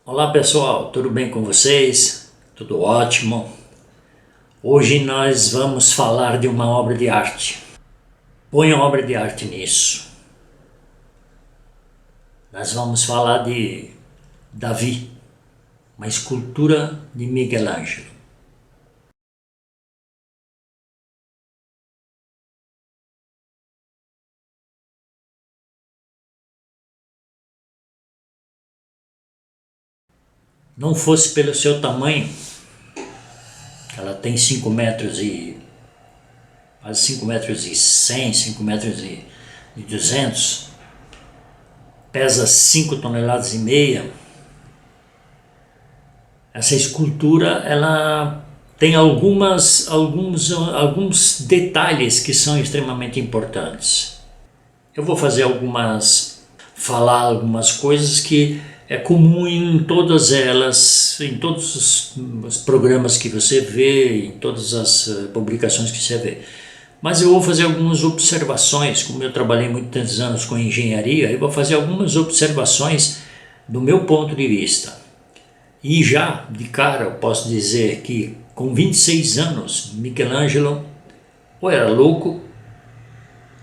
Olá pessoal, tudo bem com vocês? Tudo ótimo. Hoje nós vamos falar de uma obra de arte. Põe obra de arte nisso. Nós vamos falar de Davi, uma escultura de Miguel Ângelo. Não fosse pelo seu tamanho, ela tem 5 metros e quase 5 metros e 100, 5 metros e 200, pesa 5 toneladas e meia. Essa escultura ela tem alguns detalhes que são extremamente importantes. Eu vou falar algumas coisas que é comum em todas elas, em todos os programas que você vê, em todas as publicações que você vê. Mas eu vou fazer algumas observações, como eu trabalhei muitos anos com engenharia, eu vou fazer algumas observações do meu ponto de vista. E já de cara eu posso dizer que com 26 anos, Michelangelo ou era louco,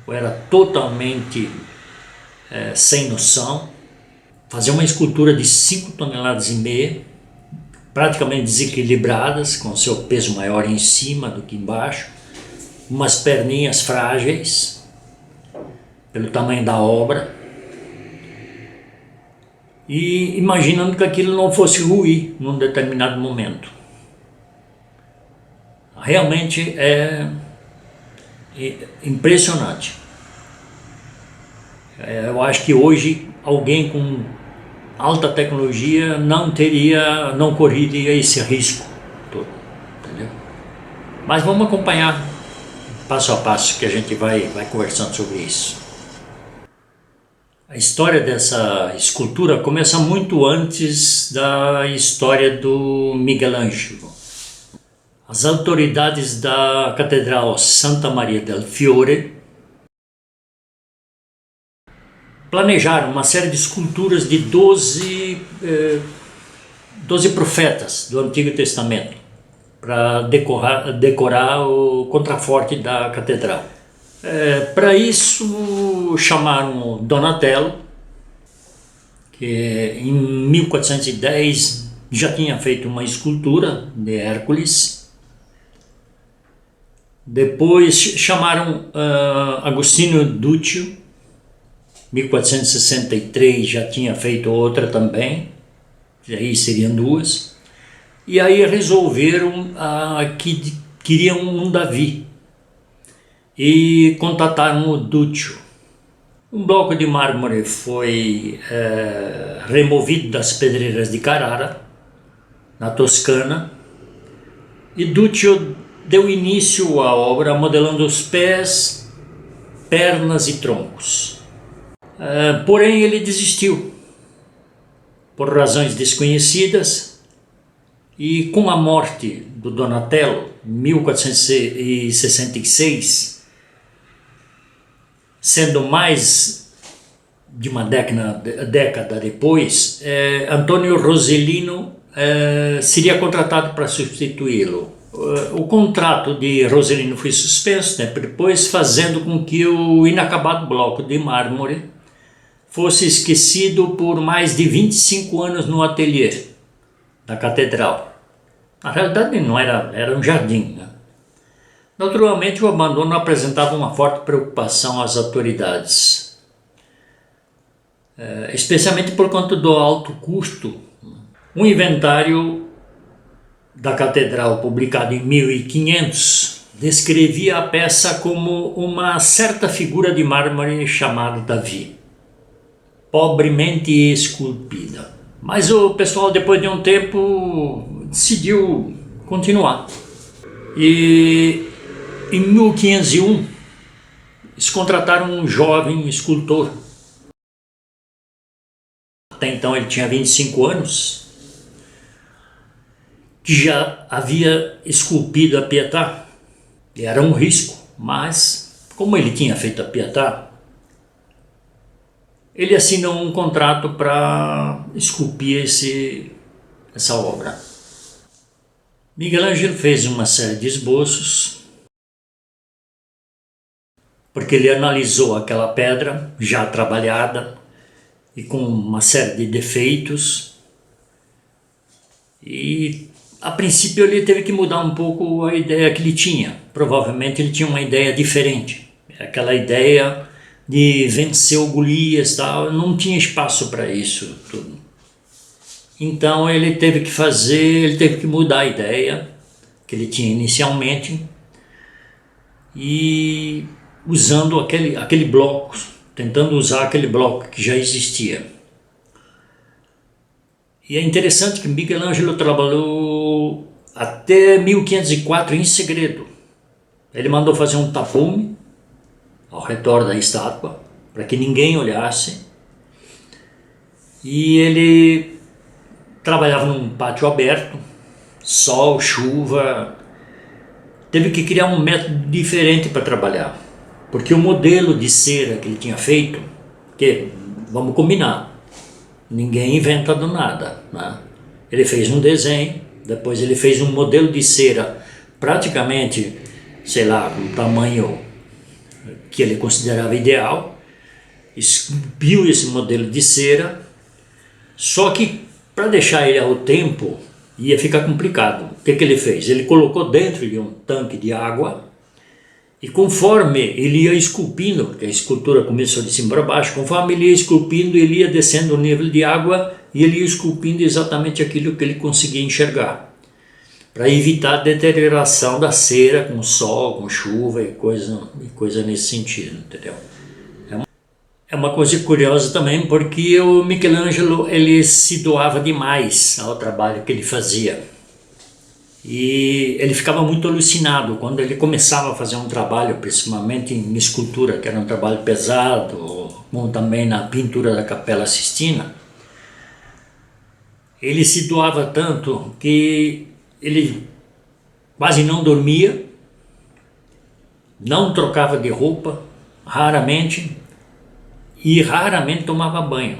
ou era totalmente sem noção. Fazer uma escultura de 5 toneladas e meia, praticamente desequilibradas, com seu peso maior em cima do que embaixo, umas perninhas frágeis, pelo tamanho da obra, e imaginando que aquilo não fosse ruir num determinado momento. Realmente é impressionante. Eu acho que hoje alguém com alta tecnologia não correria esse risco todo, entendeu? Mas vamos acompanhar passo a passo que a gente vai conversando sobre isso. A história dessa escultura começa muito antes da história do Miguel Ângelo. As autoridades da Catedral Santa Maria del Fiore planejaram uma série de esculturas de 12 profetas do Antigo Testamento para decorar o contraforte da catedral. Para isso chamaram Donatello, que em 1410 já tinha feito uma escultura de Hércules. Depois chamaram Agostinho Duccio, 1463 já tinha feito outra também, e aí seriam duas. E aí resolveram que queriam um Davi e contataram o Duccio. Um bloco de mármore foi removido das pedreiras de Carrara, na Toscana, e Duccio deu início à obra modelando os pés, pernas e troncos. Porém ele desistiu por razões desconhecidas, e com a morte do Donatello em 1466, sendo mais de uma década depois, Antônio Rossellino seria contratado para substituí-lo. O contrato de Rossellino foi suspenso, depois fazendo com que o inacabado bloco de mármore fosse esquecido por mais de 25 anos no ateliê da catedral. Na realidade não era um jardim, né? Naturalmente o abandono apresentava uma forte preocupação às autoridades, especialmente por conta do alto custo. Um inventário da catedral, publicado em 1500, descrevia a peça como uma certa figura de mármore chamada Davi, pobremente esculpida. Mas o pessoal, depois de um tempo, decidiu continuar. E em 1501, eles contrataram um jovem escultor. Até então ele tinha 25 anos, que já havia esculpido a Pietà. E era um risco, mas como ele tinha feito a Pietà, ele assinou um contrato para esculpir essa obra. Miguel Ângelo fez uma série de esboços, porque ele analisou aquela pedra já trabalhada e com uma série de defeitos, e a princípio ele teve que mudar um pouco a ideia que ele tinha. Provavelmente ele tinha uma ideia diferente, aquela ideia de vencer o Golias, tal, não tinha espaço para isso tudo. Então ele teve que mudar a ideia que ele tinha inicialmente, e usando aquele bloco, tentando usar aquele bloco que já existia. E é interessante que Miguel Ângelo trabalhou até 1504 em segredo. Ele mandou fazer um tapume ao redor da estátua, para que ninguém olhasse, e ele trabalhava num pátio aberto, sol, chuva. Teve que criar um método diferente para trabalhar, porque o modelo de cera que ele tinha feito, que vamos combinar, ninguém inventa do nada, né? Ele fez um desenho, depois ele fez um modelo de cera praticamente, sei lá, com o tamanho que ele considerava ideal, esculpiu esse modelo de cera, só que para deixar ele ao tempo ia ficar complicado. O que ele fez? Ele colocou dentro de um tanque de água, e conforme ele ia esculpindo, porque a escultura começou de cima para baixo, conforme ele ia esculpindo, ele ia descendo o nível de água e ele ia esculpindo exatamente aquilo que ele conseguia enxergar, para evitar a deterioração da cera com sol, com chuva e coisa nesse sentido, entendeu? É uma coisa curiosa também, porque o Michelangelo ele se doava demais ao trabalho que ele fazia. E ele ficava muito alucinado quando ele começava a fazer um trabalho, principalmente em escultura, que era um trabalho pesado, como também na pintura da Capela Sistina. Ele se doava tanto que ele quase não dormia, não trocava de roupa, raramente, e raramente tomava banho.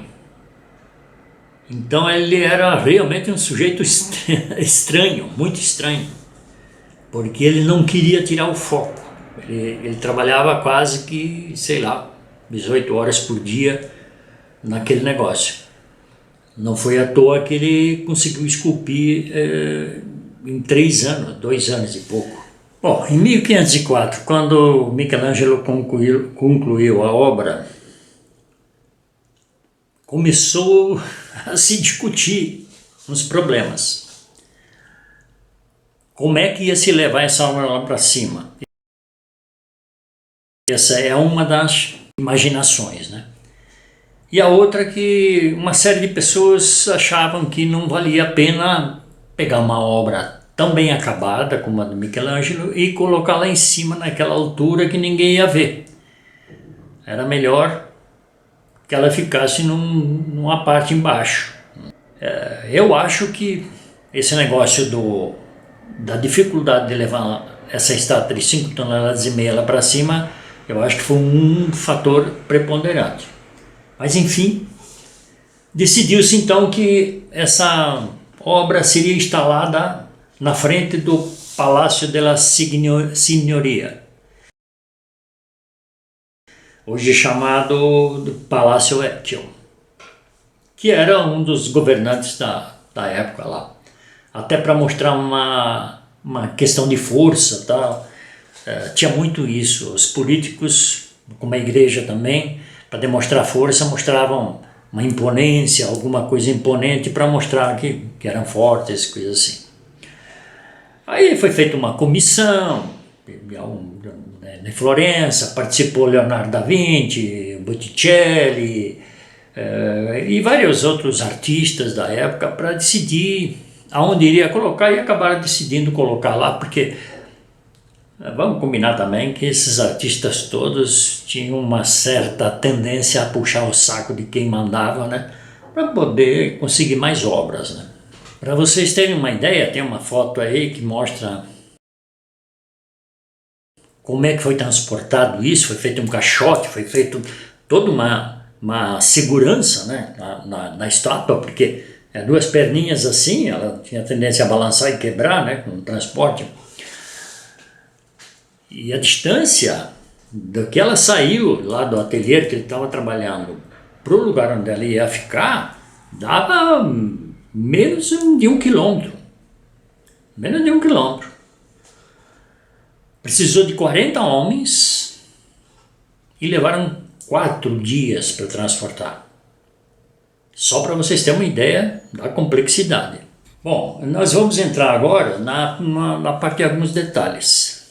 Então ele era realmente um sujeito estranho, muito estranho, porque ele não queria tirar o foco. Ele trabalhava quase que, sei lá, 18 horas por dia naquele negócio. Não foi à toa que ele conseguiu esculpir em 3 anos, 2 anos e pouco. Bom, em 1504, quando Michelangelo concluiu a obra, começou a se discutir uns problemas. Como é que ia se levar essa obra lá para cima? Essa é uma das imaginações, né? E a outra que uma série de pessoas achavam que não valia a pena pegar uma obra tão bem acabada como a do Michelangelo e colocar lá em cima naquela altura que ninguém ia ver. Era melhor que ela ficasse numa parte embaixo. Eu acho que esse negócio da dificuldade de levar essa estátua de 5,5 toneladas lá para cima, eu acho que foi um fator preponderante. Mas enfim, decidiu-se então que essa obra seria instalada na frente do Palácio della Signoria, hoje chamado do Palácio Vecchio, que era um dos governantes da época lá. Até para mostrar uma questão de força, tal. Tinha muito isso. Os políticos, como a igreja também, para demonstrar força, mostravam uma imponência, alguma coisa imponente para mostrar que eram fortes, coisas assim. Aí foi feita uma comissão em Florença, participou Leonardo da Vinci, Botticelli e vários outros artistas da época para decidir aonde iria colocar, e acabaram decidindo colocar lá, porque vamos combinar também que esses artistas todos tinham uma certa tendência a puxar o saco de quem mandava, né, para poder conseguir mais obras, né. Para vocês terem uma ideia, tem uma foto aí que mostra como é que foi transportado isso. Foi feito um caixote, foi feito toda uma segurança, né, na estátua, porque duas perninhas assim, ela tinha tendência a balançar e quebrar, né, com o transporte. E a distância do que ela saiu lá do ateliê que ele estava trabalhando para o lugar onde ela ia ficar, dava menos de 1 quilômetro. Menos de 1 quilômetro. Precisou de 40 homens e levaram 4 dias para transportar. Só para vocês terem uma ideia da complexidade. Bom, nós vamos entrar agora na parte de alguns detalhes.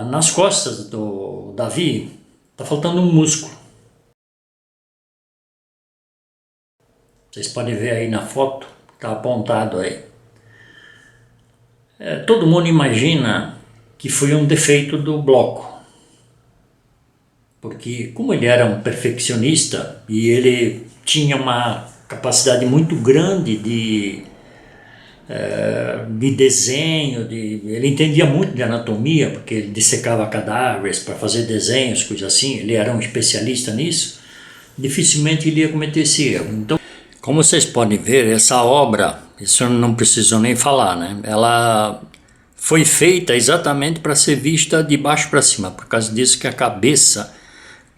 Nas costas do Davi está faltando um músculo. Vocês podem ver aí na foto, está apontado aí. Todo mundo imagina que foi um defeito do bloco. Porque como ele era um perfeccionista e ele tinha uma capacidade muito grande de desenho, ele entendia muito de anatomia, porque ele dissecava cadáveres para fazer desenhos, coisas assim, ele era um especialista nisso, dificilmente ele ia cometer esse erro. Então, como vocês podem ver, essa obra, isso eu não preciso nem falar, né? Ela foi feita exatamente para ser vista de baixo para cima, por causa disso que a cabeça,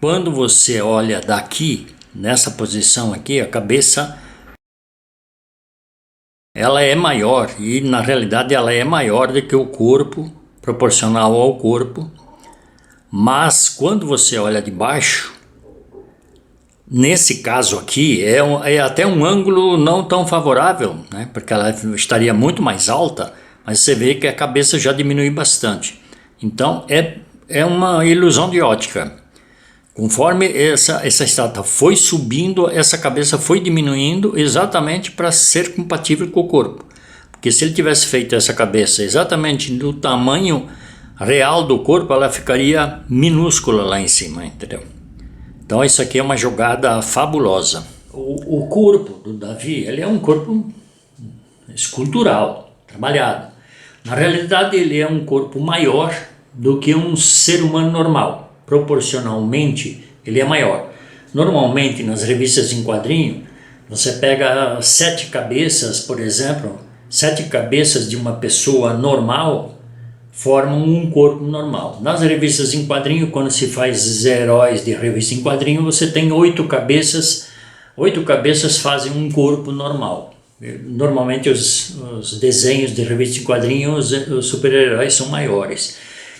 quando você olha daqui, nessa posição aqui, a cabeça ela é maior, e na realidade ela é maior do que o corpo, proporcional ao corpo, mas quando você olha de baixo, nesse caso aqui é até um ângulo não tão favorável, né? Porque ela estaria muito mais alta, mas você vê que a cabeça já diminui bastante. Então é uma ilusão de ótica. Conforme essa estátua foi subindo, essa cabeça foi diminuindo exatamente para ser compatível com o corpo. Porque se ele tivesse feito essa cabeça exatamente do tamanho real do corpo, ela ficaria minúscula lá em cima, entendeu? Então isso aqui é uma jogada fabulosa. O corpo do Davi, ele é um corpo escultural, trabalhado. Na realidade ele é um corpo maior do que um ser humano normal. Proporcionalmente ele é maior. Normalmente nas revistas em quadrinho você pega 7 cabeças, por exemplo, 7 cabeças de uma pessoa normal formam um corpo normal. Nas revistas em quadrinho, quando se faz heróis de revista em quadrinho, você tem 8 cabeças. 8 cabeças fazem um corpo normal. Normalmente os desenhos de revista em quadrinho, os super-heróis são maiores.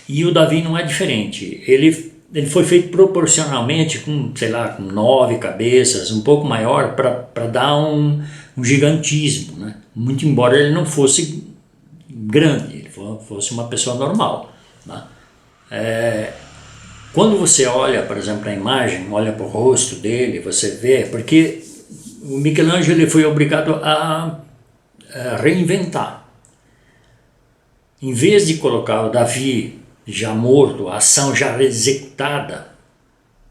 E o Davi não é diferente. Ele foi feito proporcionalmente com, sei lá, com 9 cabeças, um pouco maior, para dar um gigantismo, né? Muito embora ele não fosse grande, ele fosse uma pessoa normal, né? Quando você olha, por exemplo, a imagem, olha para o rosto dele, você vê, porque o Michelangelo ele foi obrigado a reinventar. Em vez de colocar o Davi já morto, a ação já executada,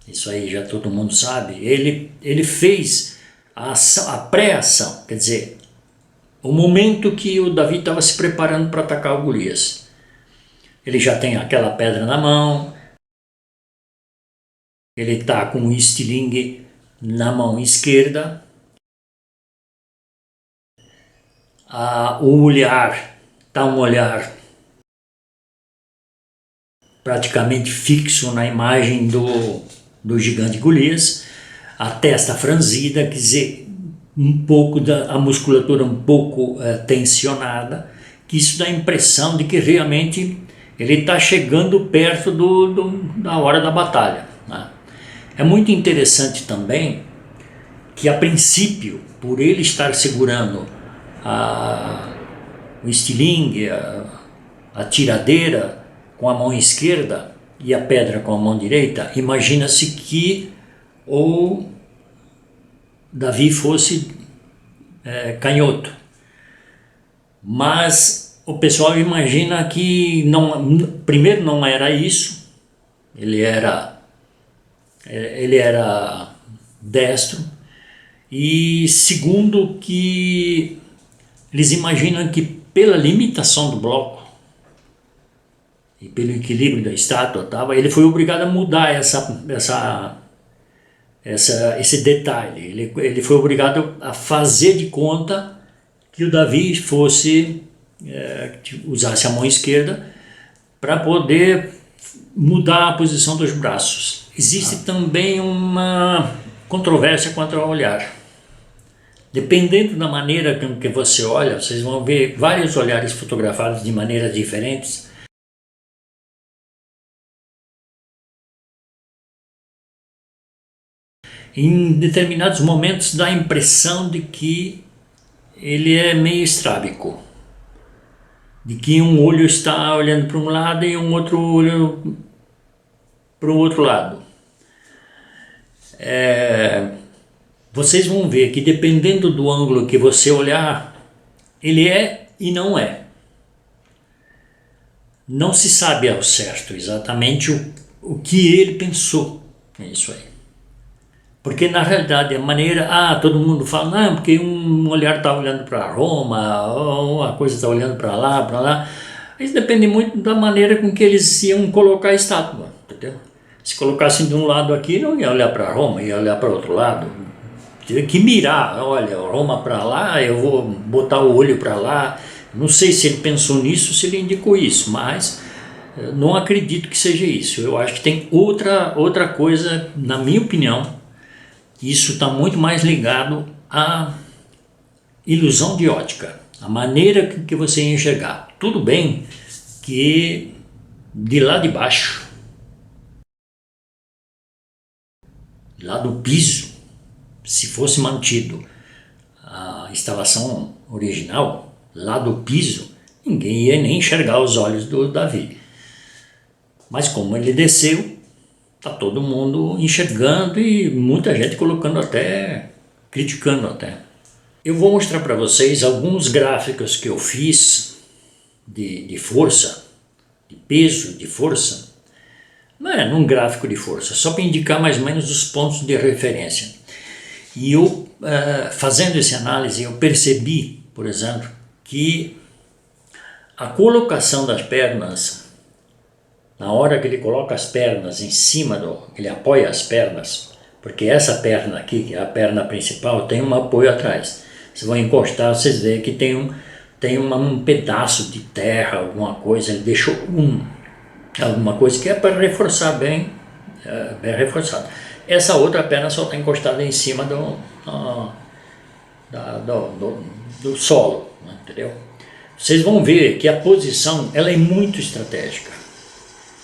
isso aí já todo mundo sabe, ele fez a pré-ação, quer dizer, o momento que o Davi estava se preparando para atacar o Golias. Ele já tem aquela pedra na mão, ele está com o estilingue na mão esquerda, o olhar está um olhar praticamente fixo na imagem do gigante Golias, a testa franzida, quer dizer, um pouco a musculatura um pouco tensionada, que isso dá a impressão de que realmente ele está chegando perto da hora da batalha, né? É muito interessante também que a princípio, por ele estar segurando o estilingue, a tiradeira com a mão esquerda e a pedra com a mão direita, imagina-se que o Davi fosse canhoto. Mas o pessoal imagina que primeiro não era isso, ele era destro, e segundo que eles imaginam que pela limitação do bloco e pelo equilíbrio da estátua, ele foi obrigado a mudar essa esse detalhe. Ele foi obrigado a fazer de conta que o Davi usasse a mão esquerda para poder mudar a posição dos braços. Existe também uma controvérsia quanto ao olhar. Dependendo da maneira com que você olha, vocês vão ver vários olhares fotografados de maneiras diferentes. Em determinados momentos dá a impressão de que ele é meio estrábico, de que um olho está olhando para um lado e um outro olho para o outro lado. Vocês vão ver que dependendo do ângulo que você olhar, ele é e não é. Não se sabe ao certo exatamente o que ele pensou nisso aí. Porque na realidade a maneira, todo mundo fala, não, porque um olhar está olhando para Roma, ou uma coisa está olhando para lá. Isso depende muito da maneira com que eles iam colocar a estátua, entendeu? Se colocassem de um lado aqui, não ia olhar para Roma, ia olhar para o outro lado. Tinha que mirar, olha, Roma para lá, eu vou botar o olho para lá. Não sei se ele pensou nisso, se ele indicou isso, mas não acredito que seja isso. Eu acho que tem outra coisa, na minha opinião. Isso está muito mais ligado à ilusão de ótica, a maneira que você enxergar. Tudo bem que de lá de baixo, lá do piso, se fosse mantido a instalação original, lá do piso, ninguém ia nem enxergar os olhos do Davi. Mas como ele desceu, está todo mundo enxergando e muita gente criticando até. Eu vou mostrar para vocês alguns gráficos que eu fiz de força, de peso, de força. Não é num gráfico de força, só para indicar mais ou menos os pontos de referência. E eu, fazendo essa análise, eu percebi, por exemplo, que a colocação das pernas, na hora que ele coloca as pernas em cima ele apoia as pernas, porque essa perna aqui, que é a perna principal, tem um apoio atrás. Vocês vão encostar, vocês veem que tem um pedaço de terra, alguma coisa, ele deixou alguma coisa que é para reforçar bem reforçado. Essa outra perna só está encostada em cima do solo, né, entendeu? Vocês vão ver que a posição ela é muito estratégica.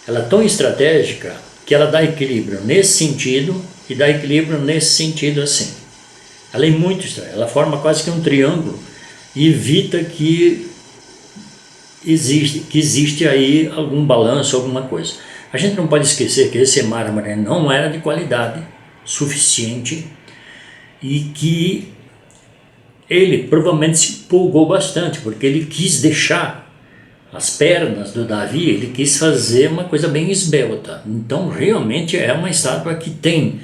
Ela é tão estratégica que ela dá equilíbrio nesse sentido e dá equilíbrio nesse sentido assim. Ela é muito estratégica, ela forma quase que um triângulo e evita que existe aí algum balanço, alguma coisa. A gente não pode esquecer que esse mármore não era de qualidade suficiente e que ele provavelmente se empolgou bastante, porque ele quis deixar as pernas do Davi, ele quis fazer uma coisa bem esbelta. Então realmente é uma estátua que tem,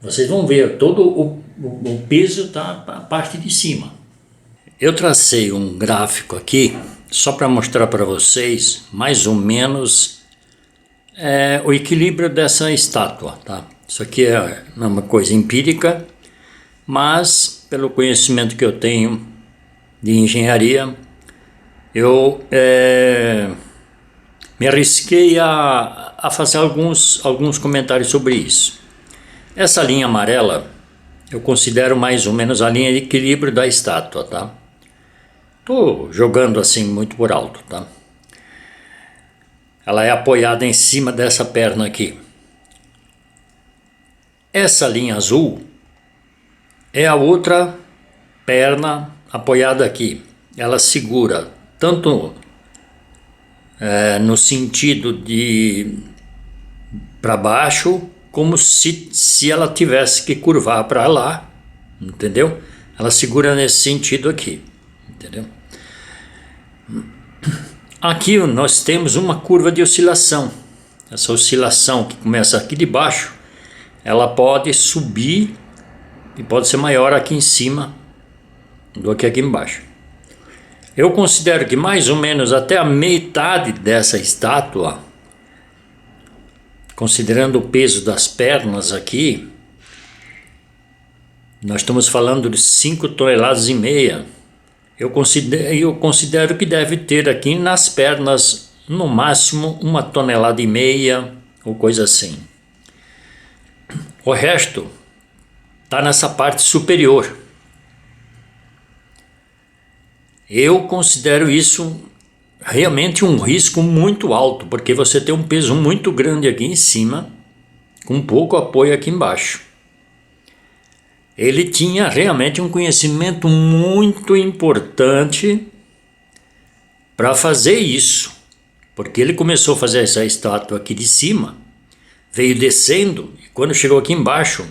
vocês vão ver, todo o peso está a parte de cima. Eu tracei um gráfico aqui só para mostrar para vocês mais ou menos o equilíbrio dessa estátua, tá? Isso aqui é uma coisa empírica, mas pelo conhecimento que eu tenho de engenharia, eu me arrisquei a fazer alguns comentários sobre isso. Essa linha amarela eu considero mais ou menos a linha de equilíbrio da estátua, tá? Estou jogando assim muito por alto, tá? Ela é apoiada em cima dessa perna aqui. Essa linha azul é a outra perna apoiada aqui. Ela segura tanto no sentido de para baixo, como se ela tivesse que curvar para lá, entendeu? Ela segura nesse sentido aqui, entendeu? Aqui nós temos uma curva de oscilação. Essa oscilação que começa aqui de baixo, ela pode subir e pode ser maior aqui em cima do que aqui embaixo. Eu considero que mais ou menos até a metade dessa estátua, considerando o peso das pernas aqui, Nós estamos falando de 5,5 toneladas. Eu considero que deve ter aqui nas pernas, no máximo, 1,5 toneladas ou coisa assim. O resto está nessa parte superior. Eu considero isso realmente um risco muito alto, porque você tem um peso muito grande aqui em cima, com pouco apoio aqui embaixo. Ele tinha realmente um conhecimento muito importante para fazer isso, porque ele começou a fazer essa estátua aqui de cima, veio descendo, e quando chegou aqui embaixo,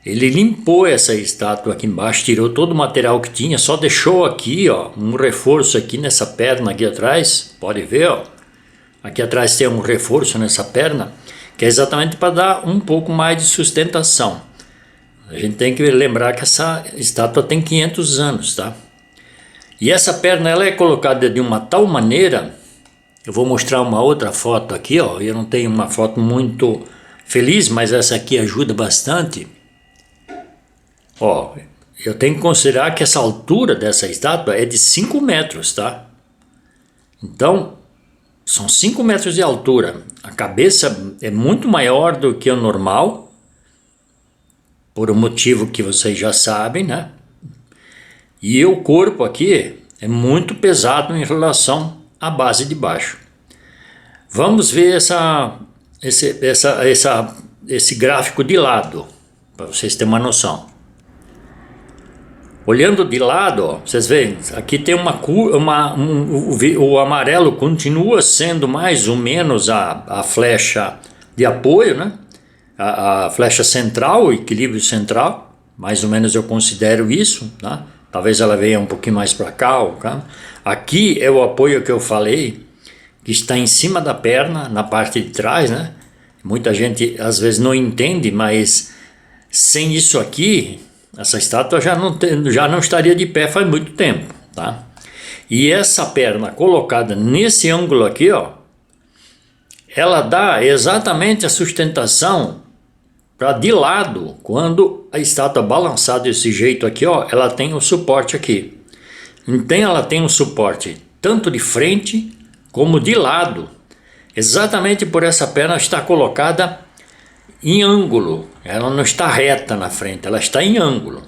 ele limpou essa estátua aqui embaixo, tirou todo o material que tinha, só deixou aqui, ó, um reforço aqui nessa perna aqui atrás, pode ver, ó, aqui atrás tem um reforço nessa perna, que é exatamente para dar um pouco mais de sustentação. A gente tem que lembrar que essa estátua tem 500 anos, tá? E essa perna, ela é colocada de uma tal maneira, eu vou mostrar uma outra foto aqui, ó, eu não tenho uma foto muito feliz, mas essa aqui ajuda bastante. Ó, eu tenho que considerar que essa altura dessa estátua é de 5 metros, tá? Então, são 5 metros de altura. A cabeça é muito maior do que o normal, por um motivo que vocês já sabem, né? E o corpo aqui é muito pesado em relação à base de baixo. Vamos ver esse gráfico de lado, para vocês terem uma noção. Olhando de lado, ó, vocês veem, aqui tem o amarelo continua sendo mais ou menos a flecha de apoio, né? A flecha central, o equilíbrio central, mais ou menos eu considero isso, né? Talvez ela venha um pouquinho mais para cá, aqui é o apoio que eu falei, que está em cima da perna, na parte de trás, né? Muita gente às vezes não entende, mas sem isso aqui, essa estátua já não estaria de pé faz muito tempo, tá? E essa perna colocada nesse ângulo aqui, ó, ela dá exatamente a sustentação para de lado, quando a estátua balançada desse jeito aqui, ó, ela tem o suporte aqui. Então ela tem um suporte tanto de frente como de lado, exatamente por essa perna estar colocada em ângulo. Ela não está reta na frente, ela está em ângulo.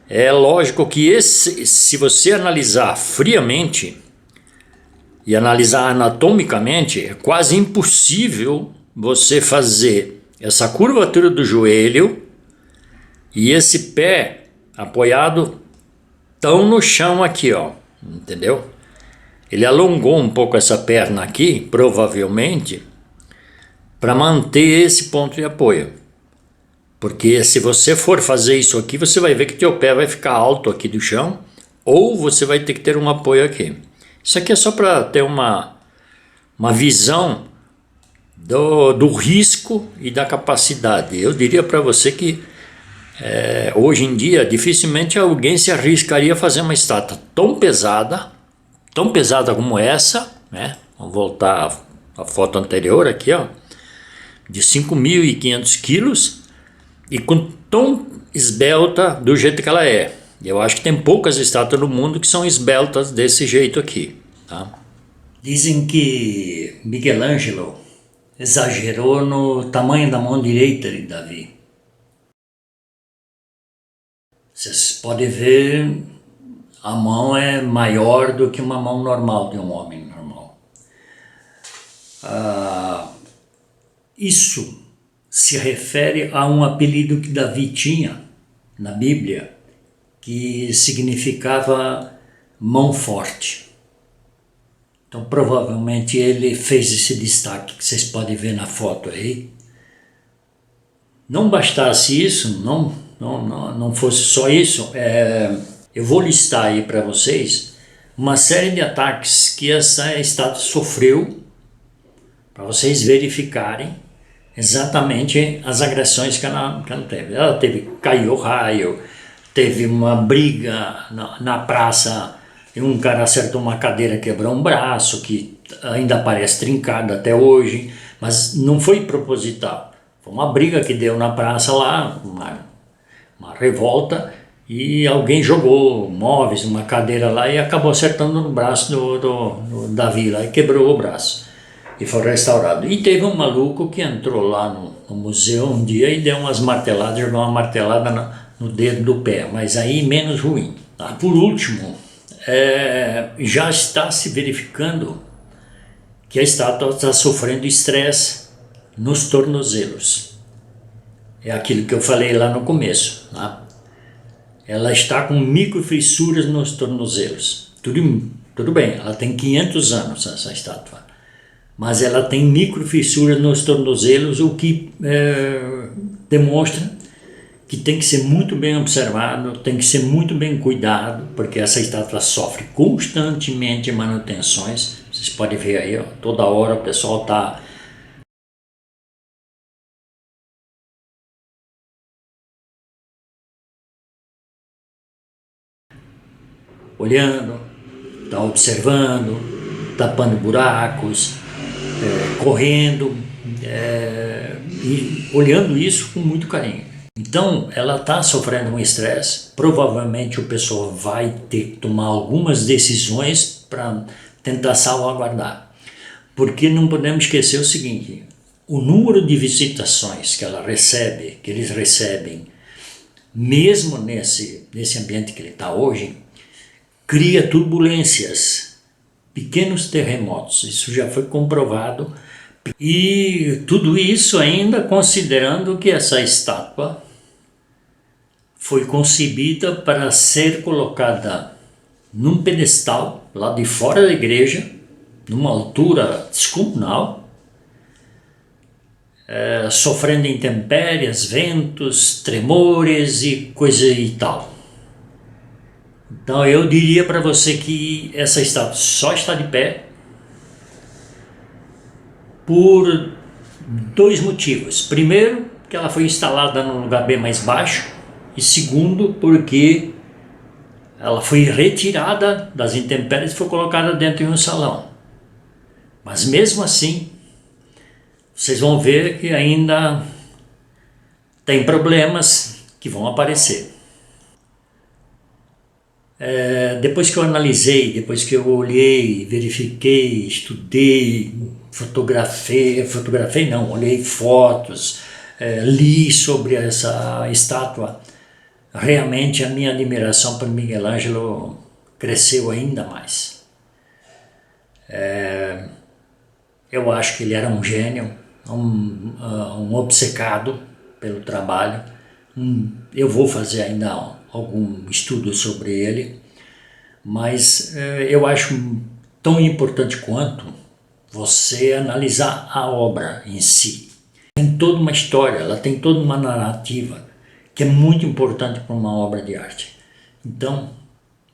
É lógico que se você analisar friamente e analisar anatomicamente, é quase impossível você fazer essa curvatura do joelho e esse pé apoiado tão no chão aqui, ó, entendeu? Ele alongou um pouco essa perna aqui, provavelmente, para manter esse ponto de apoio. Porque se você for fazer isso aqui, você vai ver que teu pé vai ficar alto aqui do chão, ou você vai ter que ter um apoio aqui. Isso aqui é só para ter uma visão do risco e da capacidade. Eu diria para você que hoje em dia dificilmente alguém se arriscaria a fazer uma estátua tão pesada como essa, né? Vamos voltar à foto anterior aqui, ó, de 5.500 quilos e com tão esbelta do jeito que ela é. Eu acho que tem poucas estátuas no mundo que são esbeltas desse jeito aqui, tá? Dizem que Michelangelo exagerou no tamanho da mão direita de Davi. Vocês podem ver, a mão é maior do que uma mão normal de um homem normal. Isso se refere a um apelido que Davi tinha na Bíblia, que significava mão forte. Então provavelmente ele fez esse destaque que vocês podem ver na foto aí. Não bastasse isso, não fosse só isso, eu vou listar aí para vocês uma série de ataques que essa estátua sofreu, para vocês verificarem exatamente as agressões que ela teve. Ela caiu raio, teve uma briga na praça, e um cara acertou uma cadeira, quebrou um braço, que ainda parece trincado até hoje, mas não foi proposital. Foi uma briga que deu na praça lá, uma revolta, e alguém jogou móveis, uma cadeira lá e acabou acertando no braço do Davi lá e quebrou o braço. E foi restaurado. E teve um maluco que entrou lá no museu um dia e deu umas marteladas, jogou uma martelada no dedo do pé, mas aí menos ruim. Tá? Por último, já está se verificando que a estátua está sofrendo estresse nos tornozelos. É aquilo que eu falei lá no começo. Tá? Ela está com microfissuras nos tornozelos. Tudo bem, ela tem 500 anos, essa estátua. Mas ela tem microfissuras nos tornozelos, o que demonstra que tem que ser muito bem observado, tem que ser muito bem cuidado, porque essa estátua sofre constantemente manutenções. Vocês podem ver aí, ó, toda hora o pessoal está olhando, está observando, tapando buracos, correndo, e olhando isso com muito carinho. Então, ela está sofrendo um estresse, provavelmente o pessoal vai ter que tomar algumas decisões para tentar salvaguardar. Porque não podemos esquecer o seguinte, o número de visitações que ela recebe, que eles recebem, mesmo nesse ambiente que ele está hoje, cria turbulências, pequenos terremotos, isso já foi comprovado. E tudo isso ainda considerando que essa estátua foi concebida para ser colocada num pedestal lá de fora da igreja, numa altura descomunal, sofrendo intempéries, ventos, tremores e coisa e tal. Então eu diria para você que essa estátua só está de pé por dois motivos. Primeiro, que ela foi instalada num lugar bem mais baixo, e segundo, porque ela foi retirada das intempéries e foi colocada dentro de um salão. Mas mesmo assim, vocês vão ver que ainda tem problemas que vão aparecer. Depois que eu analisei, depois que eu olhei, verifiquei, estudei, olhei fotos, li sobre essa estátua, realmente a minha admiração por Miguel Ângelo cresceu ainda mais. Eu acho que ele era um gênio, um obcecado pelo trabalho. Eu vou fazer ainda algum estudo sobre ele, mas eu acho tão importante quanto você analisar a obra em si. Tem toda uma história, ela tem toda uma narrativa que é muito importante para uma obra de arte. Então,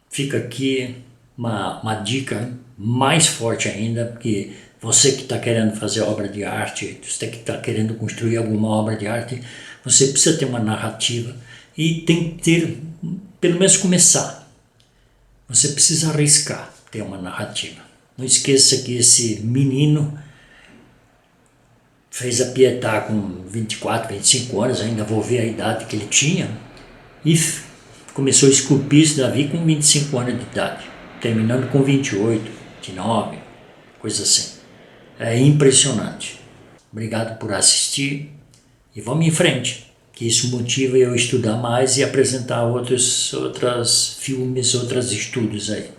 fica aqui uma dica mais forte ainda, porque você que está querendo fazer obra de arte, você que está querendo construir alguma obra de arte, você precisa ter uma narrativa e tem que ter, pelo menos começar. Você precisa arriscar ter uma narrativa. Não esqueça que esse menino fez a Pietà com 24, 25 anos, ainda vou ver a idade que ele tinha, e começou a esculpir esse Davi com 25 anos de idade, terminando com 28, 29, coisa assim. É impressionante. Obrigado por assistir e vamos em frente, que isso motiva eu a estudar mais e apresentar outros filmes, outros estudos aí.